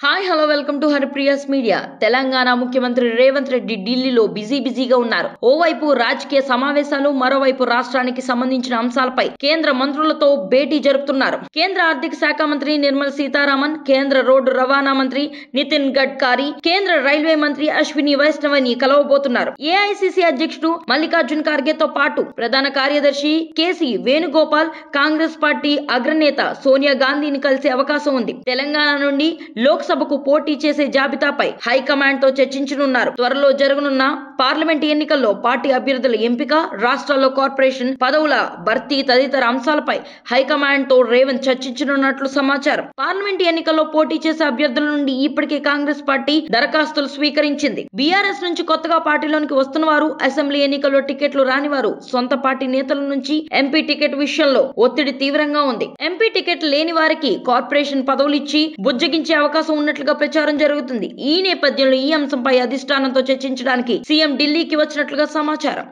Hi hello welcome to Haripriya's media. Telangana ముఖ్యమంత్రి రేవంత్ రెడ్డి ఢిల్లీలో బిజీగా ఉన్నారు. ఓవైపు రాజకీయ సమావేశాలు, మరోవైపు రాష్ట్రానికి సంబంధించిన అంశాలపై కేంద్ర మంత్రులతో భేటీ జరుపుతున్నారు. కేంద్ర ఆర్థిక శాఖ మంత్రి నిర్మల్ సీతారామన్, కేంద్ర రోడ్డు రవాణా మంత్రి నితిన్ గడ్కరీ, కేంద్ర రైల్వే మంత్రి అశ్విని వైష్ణవ్ని కలవబోతున్నారు. ఏఐసిసి అధ్యక్షుడు మల్లికార్జున్ ఖార్గేతో పాటు ప్రధాన కార్యదర్శి కేసీ వేణుగోపాల్, కాంగ్రెస్ పార్టీ అగ్రనేత సోనియా గాంధీని కలిసే అవకాశం ఉంది. తెలంగాణ నుండి లోక్సభకు పోటీ చేసే జాబితాపై హైకమాండ్ తో చర్చించనున్నారు. త్వరలో జరగనున్న పార్లమెంట్ ఎన్నికల్లో పార్టీ అభ్యర్థుల ఎంపిక, రాష్ట్రాల్లో కార్పొరేషన్ పదవుల భర్తీ తదితర అంశాలపై హైకమాండ్ తో రేవంత్ చర్చించనున్నట్లు సమాచారం. పార్లమెంట్ ఎన్నికల్లో పోటీ చేసే అభ్యర్థుల నుండి ఇప్పటికే కాంగ్రెస్ పార్టీ దరఖాస్తులు స్వీకరించింది. బీఆర్ఎస్ నుంచి కొత్తగా పార్టీలోనికి వస్తున్న వారు, అసెంబ్లీ ఎన్నికల్లో టికెట్లు రాని వారు, సొంత పార్టీ నేతల నుంచి ఎంపీ టికెట్ విషయంలో ఒత్తిడి తీవ్రంగా ఉంది. ఎంపీ టికెట్ లేని వారికి కార్పొరేషన్ పదవులు ఇచ్చి బుజ్జగించే అవకాశం ఉన్నట్లుగా ప్రచారం జరుగుతుంది. ఈ నేపథ్యంలో ఈ అంశంపై అధిష్టానంతో చర్చించడానికి సీఎం ఢిల్లీకి వచ్చినట్లుగా సమాచారం.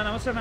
నమస్తే.